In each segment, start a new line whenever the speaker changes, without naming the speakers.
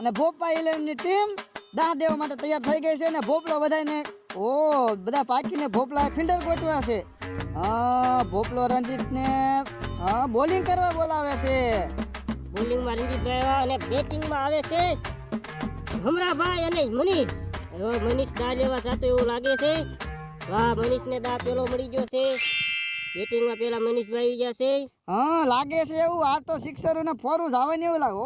અને ભોપા 11 ની ટીમ દાહ દેવા માટે તૈયાર થઈ ગઈ છે અને ભોપલો બધાને બધા પાકીને ભોપલા ફિલ્ડર ગોઠવ્યા છે. ભોપલો રણજીત ને બોલિંગ કરવા બોલાવે છે.
બોલિંગ માં રણજીતભાઈ અને બેટિંગ માં આવે છે હમરાભાઈ અને મનીષ. હવે મનીષ દા લેવા જતો એવું લાગે છે. વાહ, મનીષ ને દા પેલો મળી ગયો છે. બેટિંગ માં પેલા મનીષભાઈ આવી ગયા છે.
લાગે છે એવું. આ તો સિક્સરો ને ફોરું જવાની એવું લાગે.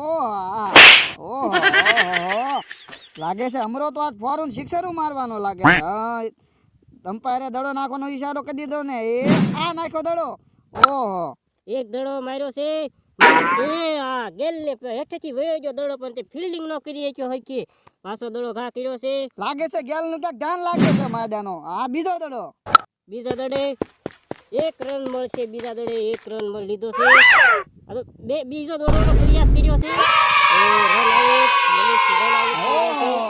લાગે છે અમરો તો આજ ફોરું સિક્સરું મારવાનો લાગે. અમ્પાયરે દડો નાખવાનો ઈશારો કરી દીધો ને આ નાખ્યો દડો.
એક દડો માર્યો છે. ગેલ ને હેઠેથી વયો ગયો દડો, પણ તે ફિલ્ડિંગ નો કરી શક્યો હોય કે પાછો દડો ઘા કર્યો છે.
લાગે છે ગેલ નું ક્યાંક ધ્યાન લાગે છે માડાનો. બીજો દડો.
બીજા દડે 1 રન મળશે. બીજા દડે 1 રન લીધો છે. બીજો દડોનો પ્રયાસ કર્યો છે.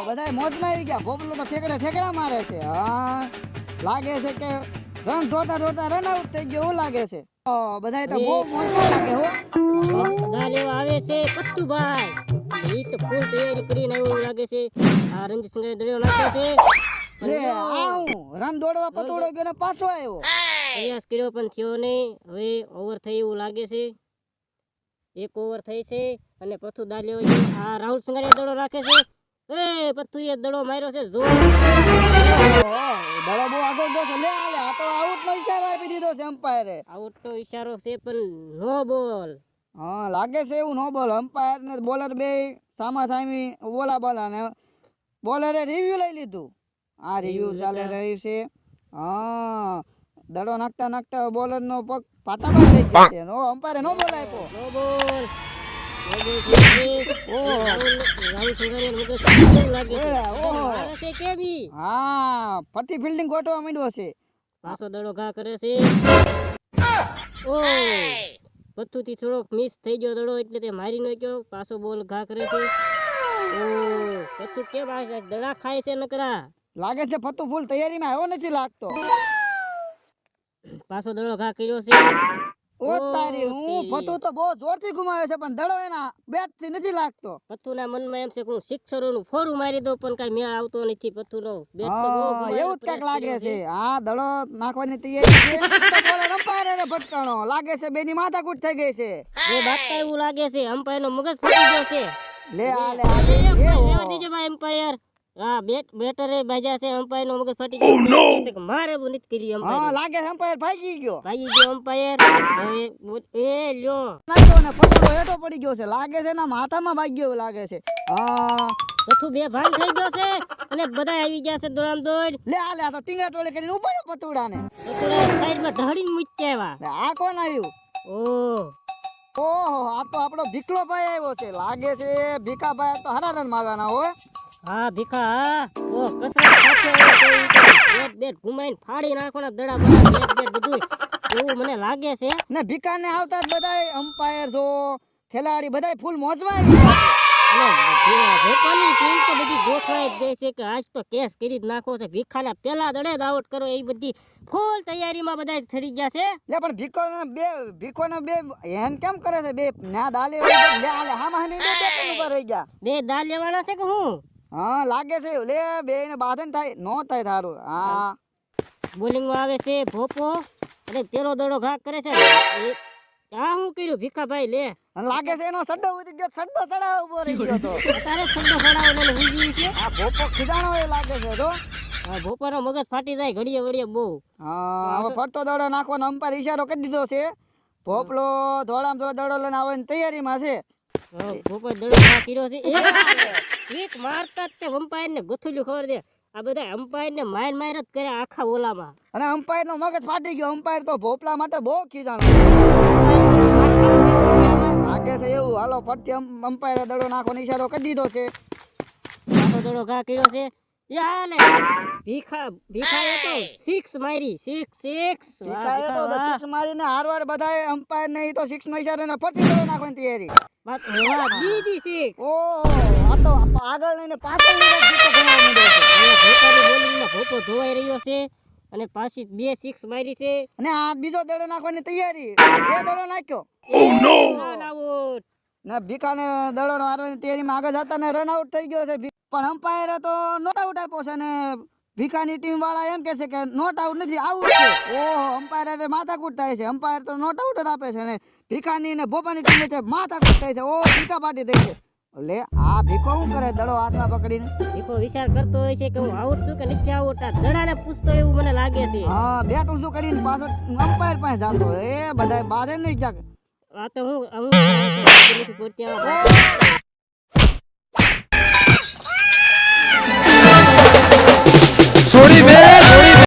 બધા મોજમાં આવી ગયા. ભોપલો તો ઠેકડા મારે છે. લાગે છે કે રન ધોતા રન આઉટ થઈ ગયો એવું લાગે છે. બધા તો બહુ મોજમાં લાગે હો.
દા લેવા આવે છે પત્તુભાઈ. એ તો ફૂલ તૈયારી કરીને એવું લાગે છે. આ રણજીત સિંઘે દડો નાખ્યો છે.
રન દોડવા પતોડો ગયો ને પાછો આવ્યો.
પ્રયાસ કર્યો પણ થયો નહીં. હવે ઓવર થઈ એવું લાગે છે. 1 ઓવર થઈ છે અને પથ્થુ દા લેવા ગયો. આ રાહુલ સંઘાણીયા દડો રાખે છે. પથ્થુએ દડો માર્યો છે.
દડો બહુ આગળ ગયો છે. આ તો આઉટ નો ઈશારો આપી દીધો છે અમ્પાયરે.
આઉટ નો ઈશારો છે પણ નો બોલ.
લાગે છે એવું નો બોલ. અમ્પાયર ને બોલર બે સામા સામી બોલા ને બોલરે રિવ્યુ લઈ લીધું. આ રિવ્યુ ચાલે રહ્યું છે. દડો નાખતા બોલર નો પગ પાટામાં થઈ ગયો છે. અમ્પાયરે નો બોલ આપ્યો.
નો બોલ.
ફરતી ફિલ્ડિંગ ગોઠવા માંડ્યો છે.
પાછો દડો ઘા કરે છે. પથ્થુ થી થોડોક મિસ થઈ ગયો દડો, એટલે તે મારી નાખ્યો. પાછો બોલ ઘા કરે છે. પથ્થુ કેમ આ દડા ખાય છે નકરા.
લાગે છે પથ્થુ ફૂલ તૈયારીમાં આવ્યો નથી લાગતો.
પાછો દડો ઘા કર્યો છે.
પથ્થુ તો બહુ જોરથી ઘુમાવે છે પણ દડો એના બેટ થી નથી લાગતો.
પથ્થુના મનમાં એમ છે કે હું સિક્સરોનું ફોરું મારી દઉં, પણ કઈ મેળ આવતો નથી પથ્થુનો.
એવું જ કઈક લાગે છે. દડો નાખવાની તૈયારી છે. બોલર અમ્પાયરે ભટકાણો. લાગે છે બેની માથાકૂટ થઈ ગઈ છે.
બાપા એવું લાગે છે અમ્પાયર નો મગજ ફૂટી ગયો છે.
લેવા
દેજે ભાઈ અમ્પાયર. બેટરે બાજા છે. અમ્પાયર નો મગજ ફાટી ગયો છે. મારે બુ નથી કરી અમ્પાયર.
લાગે છે અમ્પાયર ભાગી ગયો
અમ્પાયર. લ્યો
નાખ્યો ને પકડો હેઠો પડી ગયો છે. લાગે છે ના માથામાં ભાગ્યો એવું લાગે છે.
પથ્થુ બે ભાન થઈ ગયો છે અને બધા આવી ગયા છે દોડામ દોડ.
આ તો ટીંગા ટોળે કરીને ઉપાડ્યો પતુડાને.
સાઈડમાં ઢળીને મૂક્યા આવ્યા.
આ કોણ આવ્યું? ઓહો, આ તો આપણો ભીખલો ભાઈ આવ્યો છે. લાગે છે ભીખાભાઈ તો હરા રન મારવાના હોય.
હા ભીખા. કસરત સાથે આવ્યો. બેટ ઘુમાઈને ફાડી નાખવાના દડા બેટ બધું એવું મને લાગે છે.
ને ભીખાને આવતા જ બધાય અમ્પાયર જો ખેલાડી બધાય ફૂલ મોજમાં આવી ગયા છે.
ભોપાલની ટીમ તો બધી ગોઠવાઈ જ ગઈ છે કે આજ તો કેસ કરી જ નાખો છે. ભીખાને પેલા દડે જ આઉટ કરો એ બધી ફૂલ તૈયારીમાં બધા ચડી ગયા છે.
લે પણ ભીખોને બે એમ કેમ કરે છે? બે ના દાલે હામાં બે બેટ ઉપર રહી ગયા.
બે દા લેવાના છે કે હું?
લાગે છે. લે બે ને બાધન થાય નો થાય થારું.
બોલિંગ માં આવે છે ભોપો અને પેલો દડો ઘા કરે છે. આ હું કર્યું ભીખાભાઈ? લે
લાગે છે એનો સડ્ડો ઉડી ગયો. સડ્ડો સડાવ ઉભો રહી ગયો તો.
તારે સડ્ડો સડાવવાનો ઉઈ છે.
ભોપો ખીજાણો એ લાગે છે જો.
ભોપાનો મગજ ફાટી જાય ઘડીએ વળીએ બહુ.
હવે ફરતો દડો નાખવાનો અમ્પાયર ઈશારો કરી દીધો છે. ભોપલો દોડામ દોડ દડો લઈને આવવાની તૈયારીમાં છે.
ભોપા દડો ઘા કર્યો છે. એક મારતા જ તે અમ્પાયર ને ગથુલ્યું ખબર દે. આ બધા અમ્પાયર ને માર જ કરે આખા ઓલામાં.
અને અમ્પાયર નો મગજ ફાટી ગયો. અમ્પાયર તો ભોપલા માટે બહુ ખીજાણો લાગે છે એવું. હાલો ફરતી અમ્પાયરે દડો નાખવાનો ઈશારો કરી દીધો છે.
દડો ઘા કર્યો છે. ભીખાએ તો 6 મારી. 6
મારીને હારવાર બધાય અમ્પાયર ને તો 6 નો ઈશારો ને ફરતી દડો નાખવાની તૈયારી.
બીજી 6.
આ તો આગળ લઈને પાછળ
ભોપો ધોવાઈ રહ્યો છે અને પાછી 2 6 મારી છે.
અને આ બીજો દડો નાખવાની તૈયારી. એ દડો નાખ્યો. ને ભીખાને દડો મારવાની તૈયારીમાં આગળ જતા ને રન આઉટ થઈ ગયો છે પણ અમ્પાયરે તો નોટ આઉટ આપ્યો છે ને ભીખાની ટીમ વાળા એમ કે છે કે નોટ આઉટ નથી આઉટ છે. ઓહો અમ્પાયર માથાકૂટ થાય છે. અમ્પાયર તો નોટ આઉટ જ આપે છે ને ભીખાની ને ભોપાની ટીમ વચ્ચે માથાકૂટ થાય છે. ઓ ભીખા પાટી થઈ છે. એટલે આ ભીખો શું કરે દડો હાથમાં પકડીને?
ભીખો વિચાર કરતો હોય છે કે હું આઉટ છું કે નથી આઉટ. આ દડાને પૂછતો એવું મને લાગે છે.
હા બેટ ઊંચું કરીને પાછો અમ્પાયર પાસે જાતો એ બધાય બાધે નહીં ક્યાંક.
આ તો હું નથી પહોંચી આવા.
સોડી મેલ